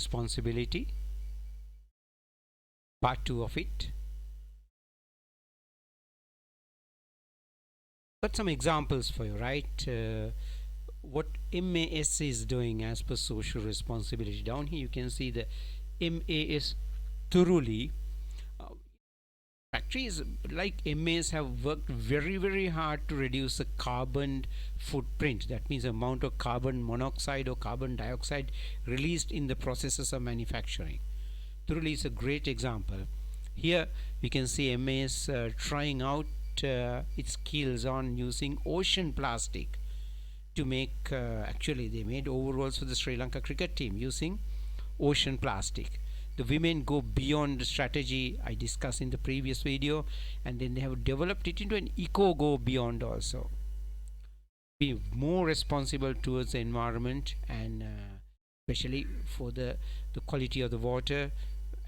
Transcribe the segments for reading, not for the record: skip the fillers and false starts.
responsibility, part 2 of it. Got some examples for you, right? What MAS is doing as per social responsibility. Down here you can see the MAS thoroughly. Factories like MAS have worked very hard to reduce the carbon footprint. That means the amount of carbon monoxide or carbon dioxide released in the processes of manufacturing. Thoroughly is a great example. Here we can see MAS trying out its skills on using ocean plastic to make actually they made overalls for the Sri Lanka cricket team using ocean plastic. The women go beyond the strategy I discussed in the previous video, and then they have developed it into an eco go beyond also. Be more responsible towards the environment, and especially for the quality of the water,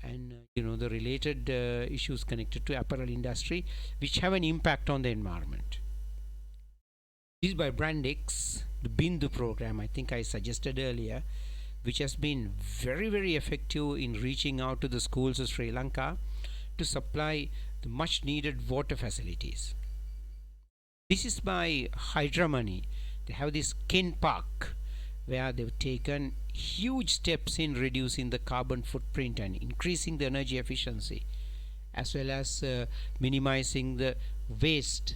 and the related issues connected to apparel industry which have an impact on the environment. This is by Brand X, the Bindu program I think I suggested earlier, which has been very effective in reaching out to the schools of Sri Lanka to supply the much needed water facilities. This is by Hydra Money. They have this Ken Park where they've taken huge steps in reducing the carbon footprint and increasing the energy efficiency, as well as minimizing the waste,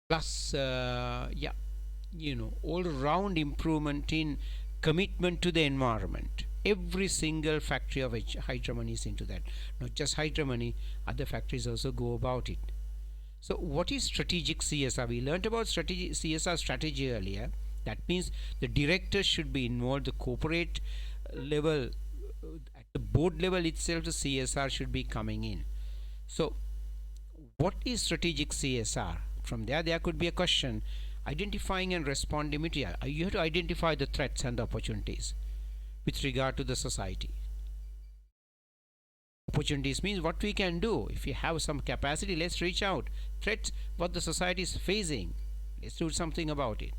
plus all round improvement in commitment to the environment. Every single factory of Hydra Money is into that. Not just Hydra Money, other factories also go about it. So what is strategic CSR? We learned about CSR strategy earlier. That means the directors should be involved, the corporate level, at the board level itself, the CSR should be coming in. So what is strategic CSR? From there could be a question. Identifying and responding immediately. You have to identify the threats and the opportunities with regard to the society. Opportunities means what we can do. If you have some capacity, let's reach out. Threats, what the society is facing, let's do something about it.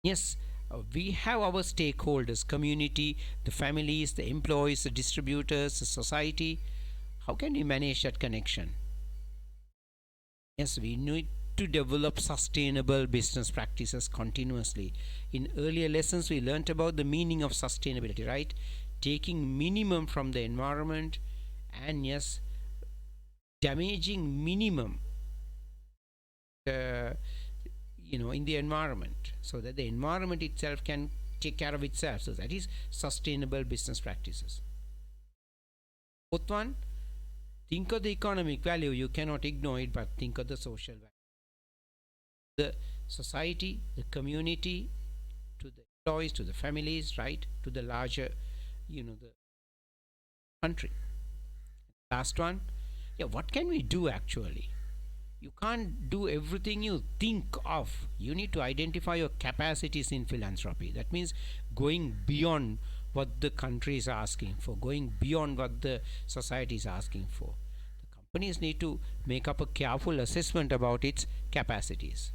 Yes, we have our stakeholders, community, the families, the employees, the distributors, the society. How can we manage that connection? Yes, we need to develop sustainable business practices continuously. In earlier lessons we learnt about the meaning of sustainability, right? Taking minimum from the environment, and yes, damaging minimum in the environment, so that the environment itself can take care of itself. So that is sustainable business practices. Fourth one, think of the economic value. You cannot ignore it, but think of the social value. The society, the community, to the employees, to the families, right, to the larger the country. Last one, what can we do actually? You can't do everything you think of. You need to identify your capacities in philanthropy. That means going beyond what the country is asking for, going beyond what the society is asking for. The companies need to make up a careful assessment about its capacities.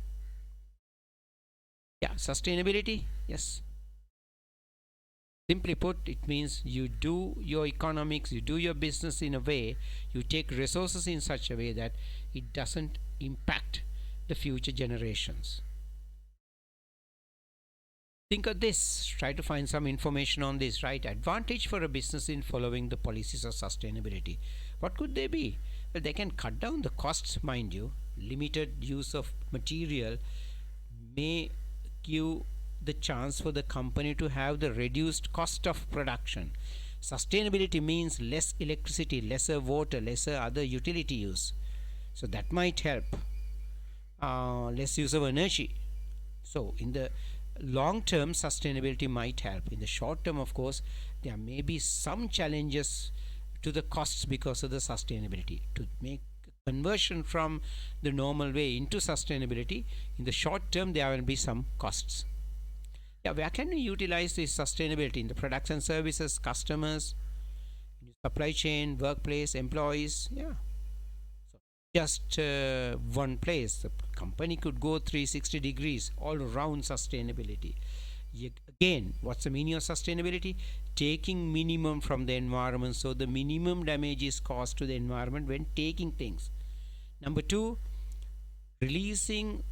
Sustainability, yes. Simply put, it means you do your economics, you do your business in a way, you take resources in such a way that it doesn't impact the future generations. Think of this, try to find some information on this, right? Advantage for a business in following the policies of sustainability. What could they be? Well, they can cut down the costs, mind you. Limited use of material may give the chance for the company to have the reduced cost of production. Sustainability means less electricity, lesser water, lesser other utility use. So that might help. Less use of energy. So in the long term, sustainability might help. In the short term, of course, there may be some challenges to the costs because of the sustainability. To make conversion from the normal way into sustainability, in the short term there will be some costs. Where can we utilize this sustainability? In the products and services, customers, supply chain, workplace, employees. So just one place. The company could go 360 degrees all around sustainability. Again, what's the meaning of sustainability? Taking minimum from the environment, so the minimum damage is caused to the environment when taking things. Number two, releasing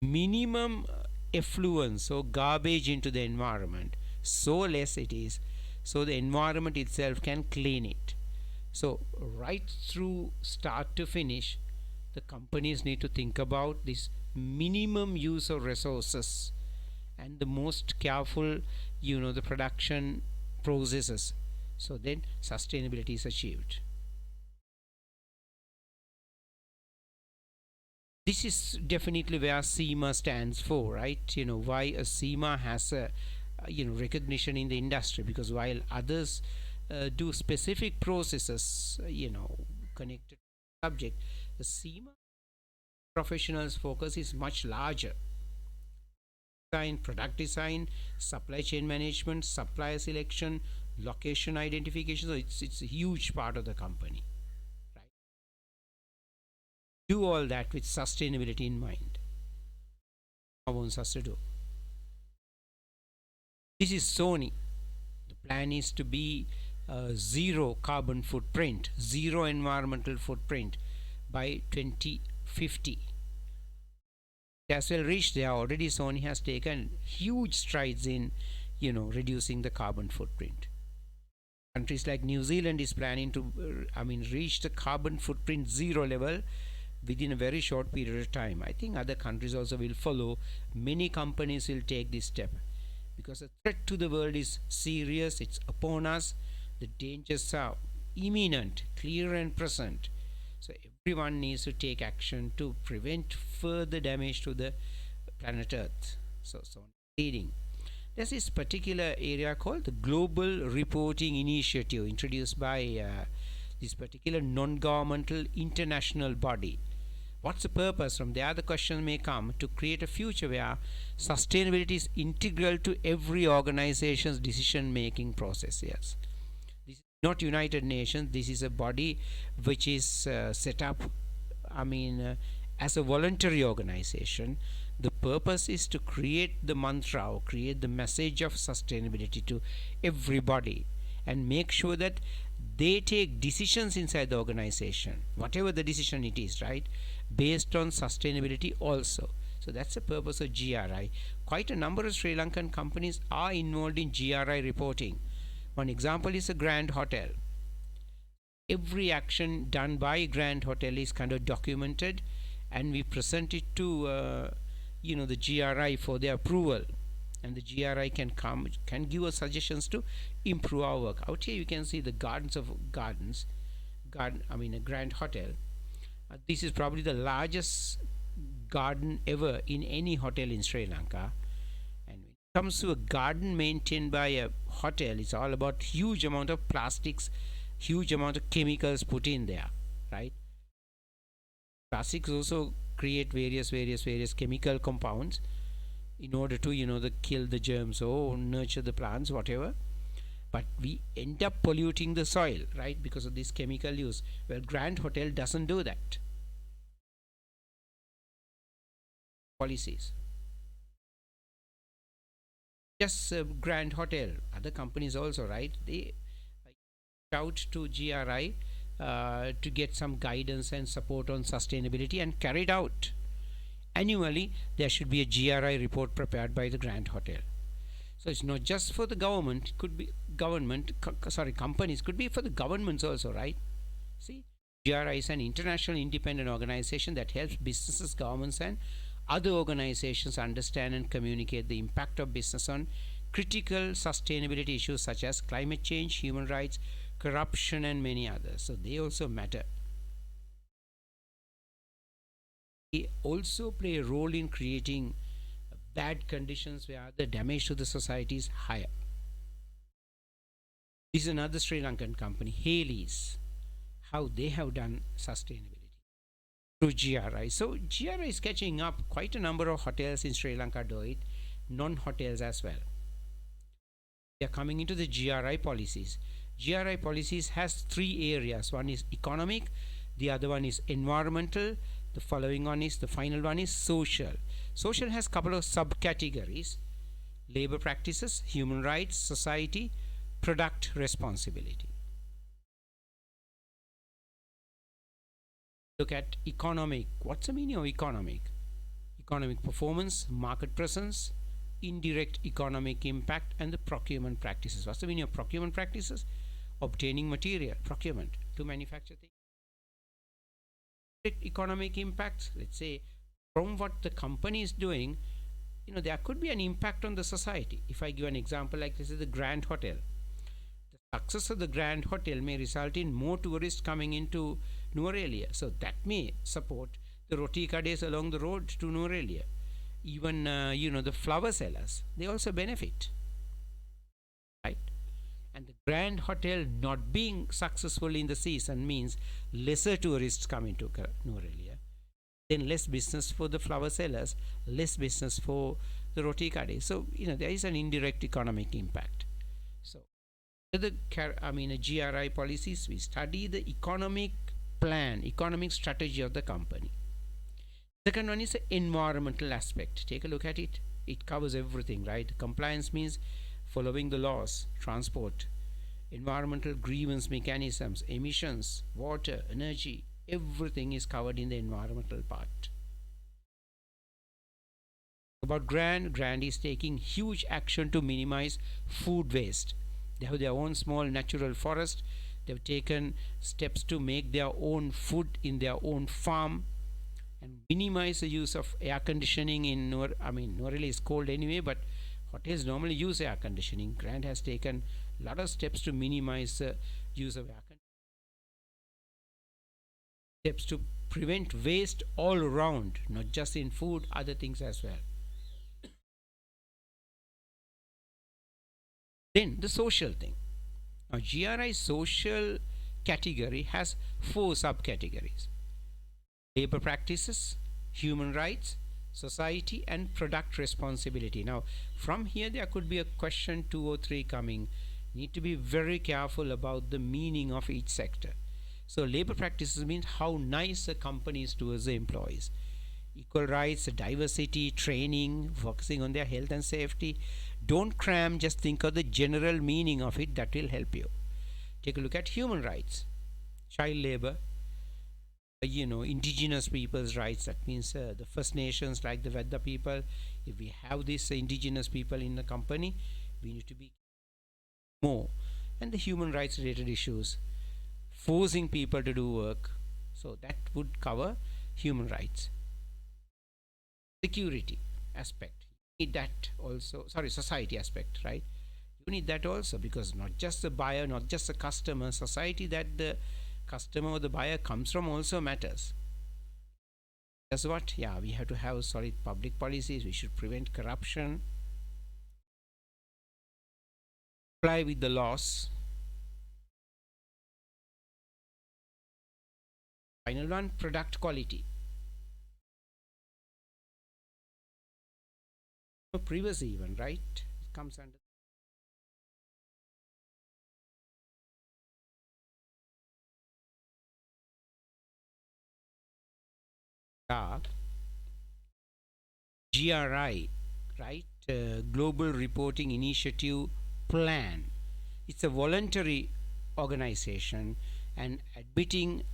minimum effluence or garbage into the environment, so less it is, so the environment itself can clean it. So right through start to finish, the companies need to think about this minimum use of resources and the most careful, the production processes, so then sustainability is achieved. This is definitely where CIMA stands for, right? Why a CIMA has a recognition in the industry, because while others do specific processes, connected to the subject, the CIMA professionals focus is much larger. Design, product design, supply chain management, supplier selection, location identification. So it's a huge part of the company, right? Do all that with sustainability in mind. Wants us to do. This is Sony. The plan is to be zero carbon footprint, zero environmental footprint by 2050. As well reached there already. Sony has taken huge strides in reducing the carbon footprint. Countries like New Zealand is planning to reach the carbon footprint zero level within a very short period of time. I think other countries also will follow. Many companies will take this step because the threat to the world is serious. It's upon us. The dangers are imminent, clear and present. So everyone needs to take action to prevent further damage to the planet Earth. So leading. There's this particular area called the Global Reporting Initiative, introduced by this particular non-governmental international body. What's the purpose? From there the question may come to create a future where sustainability is integral to every organization's decision making process. Yes, this is not United Nations. This is a body which is set up as a voluntary organization. The purpose is to create the mantra or create the message of sustainability to everybody and make sure that they take decisions inside the organization, whatever the decision it is, right, based on sustainability also. So that's the purpose of GRI. Quite a number of Sri Lankan companies are involved in GRI reporting. One example is a Grand Hotel. Every action done by Grand Hotel is kind of documented, and we present it to the GRI for their approval, and the GRI can give us suggestions to improve our work. Out here you can see the gardens, a Grand Hotel. This is probably the largest garden ever in any hotel in Sri Lanka. And when it comes to a garden maintained by a hotel, it's all about huge amount of plastics, huge amount of chemicals put in there, right? Plastics also create various chemical compounds in order to kill the germs or nurture the plants, whatever. But we end up polluting the soil, right, because of this chemical use. Well, Grand Hotel doesn't do that. Policies. Just Grand Hotel, other companies also, right? They shout to GRI to get some guidance and support on sustainability and carried out. Annually, there should be a GRI report prepared by the Grand Hotel. So it's not just for the government, it could be companies, could be for the governments also, right? See, GRI is an international independent organization that helps businesses, governments and other organizations understand and communicate the impact of business on critical sustainability issues such as climate change, human rights, corruption and many others. So they also matter. They also play a role in creating bad conditions where the damage to the society is higher. This is another Sri Lankan company, Haley's, how they have done sustainability through GRI. So GRI is catching up. Quite a number of hotels in Sri Lanka do it, non-hotels as well. They are coming into the GRI policies. GRI policies has three areas. One is economic, the other one is environmental, the final one is social. Social has a couple of subcategories. labor practices, human rights, society, product responsibility. Look at economic. What's the meaning of economic? Economic performance, market presence, indirect economic impact, and the procurement practices. What's the meaning of procurement practices? Obtaining material, procurement to manufacture things. Economic impacts, let's say, from what the company is doing, there could be an impact on the society. If I give an example, like this is the Grand Hotel. The success of the Grand Hotel may result in more tourists coming into Nuwara, so that may support the roti kades along the road to Nuwara. Even the flower sellers, they also benefit, right? And the Grand Hotel not being successful in the season means lesser tourists come into Nuwara, then less business for the flower sellers, less business for the roti kade. So there is an indirect economic impact. So the GRI policies, we study the economic plan, economic strategy of the company. Second one is the environmental aspect. Take a look at it. It covers everything, right? Compliance means following the laws, transport, environmental grievance mechanisms, emissions, water, energy, everything is covered in the environmental part. About Grand is taking huge action to minimize food waste. They have their own small natural forest. They've taken steps to make their own food in their own farm and minimize the use of air conditioning in Nuwara is cold anyway, but hotels normally use air conditioning. Grand has taken a lot of steps to minimize the use of air conditioning. Steps to prevent waste all around, not just in food, other things as well. Then the social thing. Now, GRI social category has 4 subcategories: labor practices, human rights, society, and product responsibility. Now, from here, there could be a question 2 or 3 coming. Need to be very careful about the meaning of each sector. So, labor practices means how nice a company is towards the employees. Equal rights, diversity, training, focusing on their health and safety. Don't cram, just think of the general meaning of it, that will help you. Take a look at human rights, child labor, indigenous people's rights. That means the First Nations, like the Vedda people. If we have these indigenous people in the company, we need to be more. And the human rights related issues, forcing people to do work. So that would cover human rights. Security aspect, you need that also. Society aspect, right? You need that also, because not just the buyer, not just the customer, society that the customer or the buyer comes from also matters. That's what, we have to have solid public policies. We should prevent corruption, comply with the laws. Final one, product quality. Privacy even, right? It comes under GRI, right? Global Reporting Initiative Plan. It's a voluntary organization, and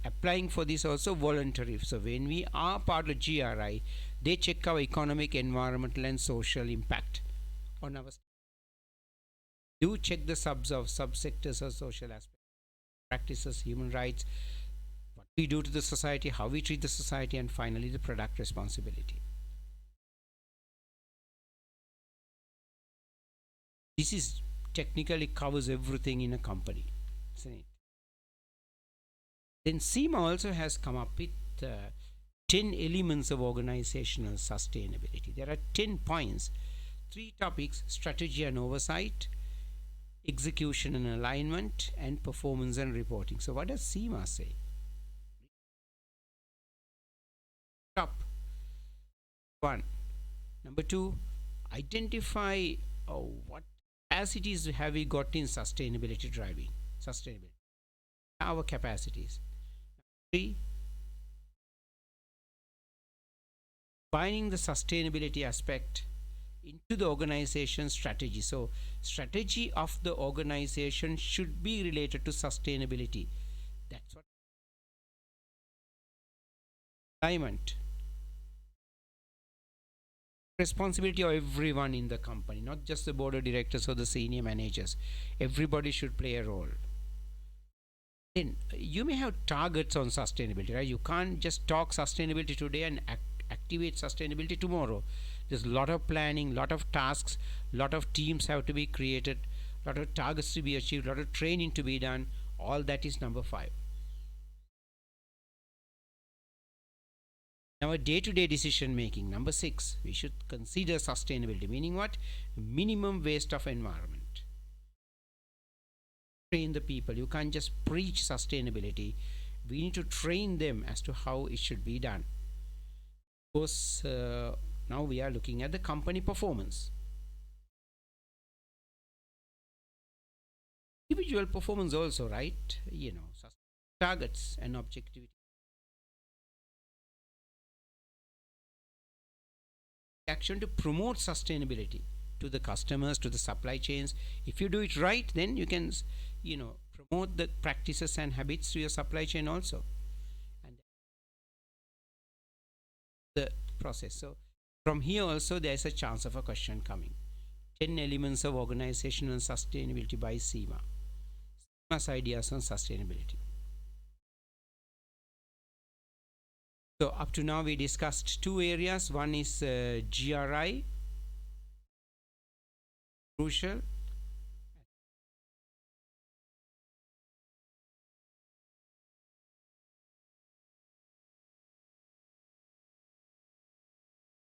applying for this also voluntary. So when we are part of GRI, they check our economic, environmental, and social impact on our. Do check the subsectors of social aspects, practices, human rights, what we do to the society, how we treat the society, and finally the product responsibility. This is technically covers everything in a company, isn't it? Then CIMA also has come up with 10 elements of organizational sustainability. There are 10 points, 3 topics: strategy and oversight, execution and alignment, and performance and reporting. So what does CIMA say? Top 1. Number 2, identify what capacities have we got in sustainability driving. Sustainability. Our capacities. 3, combining the sustainability aspect into the organization strategy. So strategy of the organization should be related to sustainability. That's what alignment, responsibility of everyone in the company, not just the board of directors or the senior managers. Everybody should play a role. Then you may have targets on sustainability, right? You can't just talk sustainability today and activate sustainability tomorrow. There's a lot of planning, lot of tasks, lot of teams have to be created, lot of targets to be achieved, lot of training to be done. All that is number 5. Now, a day-to-day decision making, number 6, we should consider sustainability, meaning what? Minimum waste of environment. Train the people. You can't just preach sustainability. We need to train them as to how it should be done. Of course, now we are looking at the company performance. Individual performance also, right? Targets and objectivity. Action to promote sustainability to the customers, to the supply chains. If you do it right, then you can, promote the practices and habits to your supply chain also. And the process. So from here also there is a chance of a question coming. 10 elements of organizational sustainability by CIMA. CIMA's ideas on sustainability. So up to now we discussed 2 areas. One is GRI, crucial.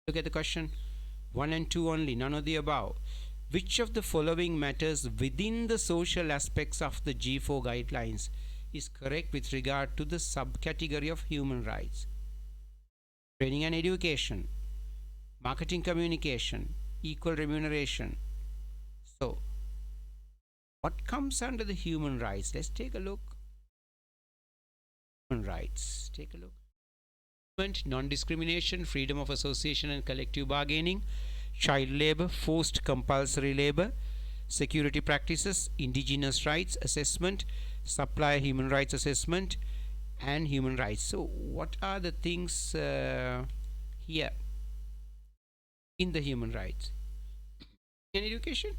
Look at the question 1 and 2 only, none of the above. Which of the following matters within the social aspects of the G4 guidelines is correct with regard to the subcategory of human rights? Training and education, marketing communication, equal remuneration. So, what comes under the human rights? Let's take a look. Human rights. Take a look. Non-discrimination, freedom of association and collective bargaining, child labor, forced compulsory labor, security practices, indigenous rights assessment, supplier human rights assessment, and human rights. So what are the things here in the human rights? In education,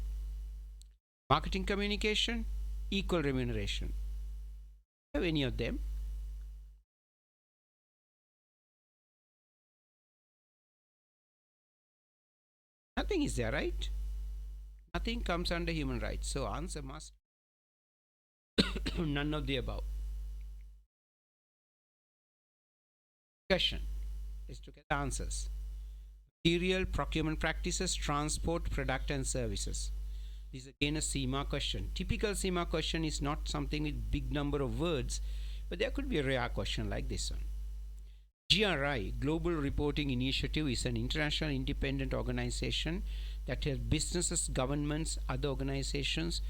marketing communication, equal remuneration. Have any of them? Nothing is there, right? Nothing comes under human rights. So answer must none of the above. Question. Let's look at the answers. Material, procurement practices, transport, product and services. This is again a CIMA question. Typical CIMA question is not something with big number of words, but there could be a rare question like this one. GRI, Global Reporting Initiative, is an international independent organization that helps businesses, governments, other organizations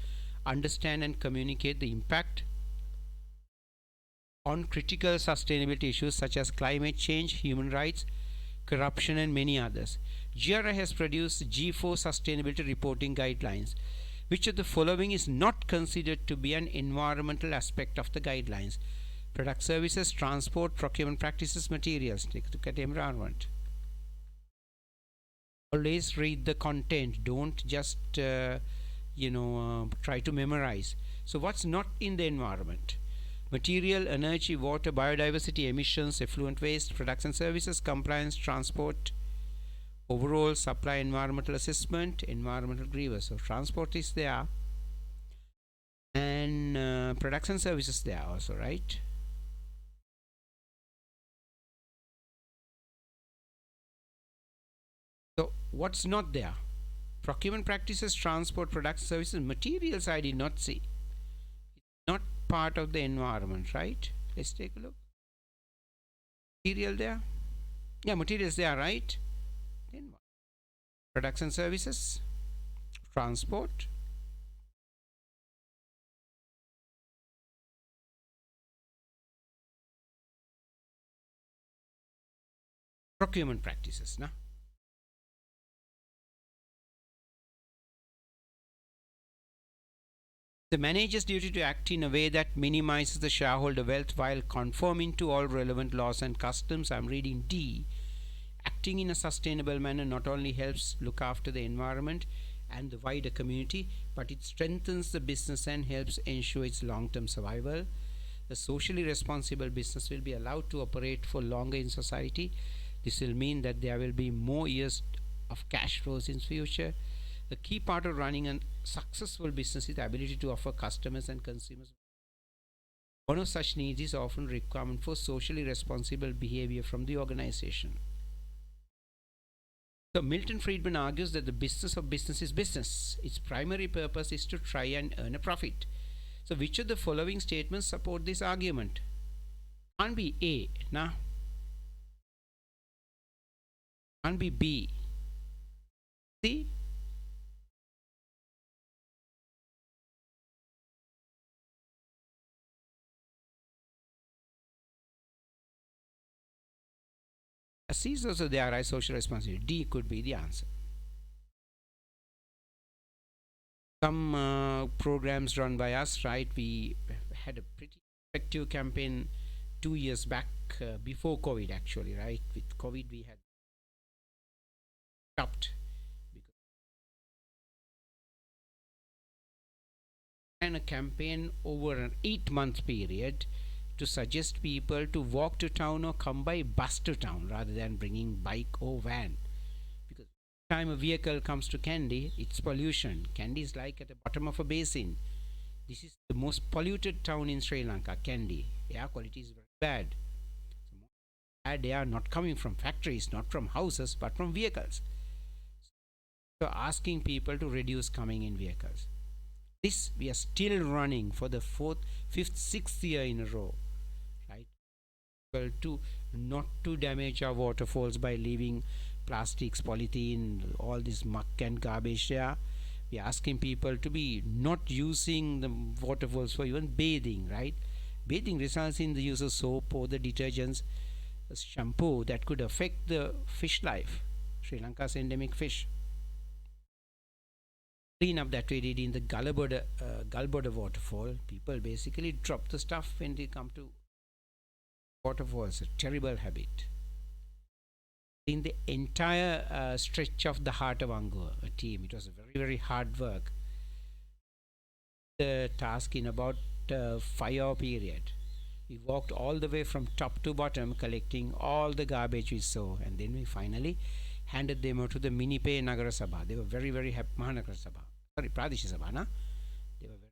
understand and communicate the impact on critical sustainability issues such as climate change, human rights, corruption, and many others. GRI has produced G4 sustainability reporting guidelines. Which of the following is not considered to be an environmental aspect of the guidelines? Product, services, transport, procurement practices, materials. Take a look at environment. Always read the content. Don't just try to memorize. So what's not in the environment? Material, energy, water, biodiversity, emissions, effluent waste, products and services, compliance, transport, overall supply, environmental assessment, environmental grievance. So transport is there, and products and services there also, right? So what's not there? Procurement practices, transport, products, services, materials I did not see. It's not part of the environment, right? Let's take a look. Material there? Yeah, materials there, right? Then what? Products and services, transport, procurement practices. Now, The manager's duty to act in a way that minimizes the shareholder wealth while conforming to all relevant laws and customs. I'm reading D. Acting in a sustainable manner not only helps look after the environment and the wider community, but it strengthens the business and helps ensure its long term survival. The socially responsible business will be allowed to operate for longer in society. This will mean that there will be more years of cash flows in future. The key part of running a successful business is the ability to offer customers and consumers. One of such needs is often requirement for socially responsible behavior from the organization. So Milton Friedman argues that the business of business is business. Its primary purpose is to try and earn a profit. So which of the following statements support this argument? Can't be A, nah. Can't be B. C. C is also there, right? Social responsibility. D could be the answer. Some programs run by us, right? We had a pretty effective campaign 2 years back, before COVID, actually, right? With COVID, we had stopped because we ran a campaign over an 8 month period to suggest people to walk to town or come by bus to town rather than bringing bike or van. Because time a vehicle comes to Kandy, it's pollution. Kandy is like at the bottom of a basin. This is the most polluted town in Sri Lanka, Kandy. Air quality is very bad. So bad air not coming from factories, not from houses, but from vehicles. So asking people to reduce coming in vehicles. This we are still running for the fourth, fifth, sixth year in a row, right? Well, to not to damage our waterfalls by leaving plastics, polythene, all this muck and garbage there. We're asking people to be not using the waterfalls for even bathing, right? Bathing results in the use of soap or the detergents, shampoo that could affect the fish life. Sri Lanka's endemic fish. Clean up that we did in the Gulboda waterfall. People basically drop the stuff when they come to waterfalls. A terrible habit. In the entire stretch of the heart of Angkor, a team, it was a very, very hard work. The task in about 5 hour period. We walked all the way from top to bottom collecting all the garbage we saw, and then we finally handed them over to the Minipe Nagara Sabha. They were very, very happy. Mahanagara Sabha. Sorry, Pradesh Sabha, na? They were very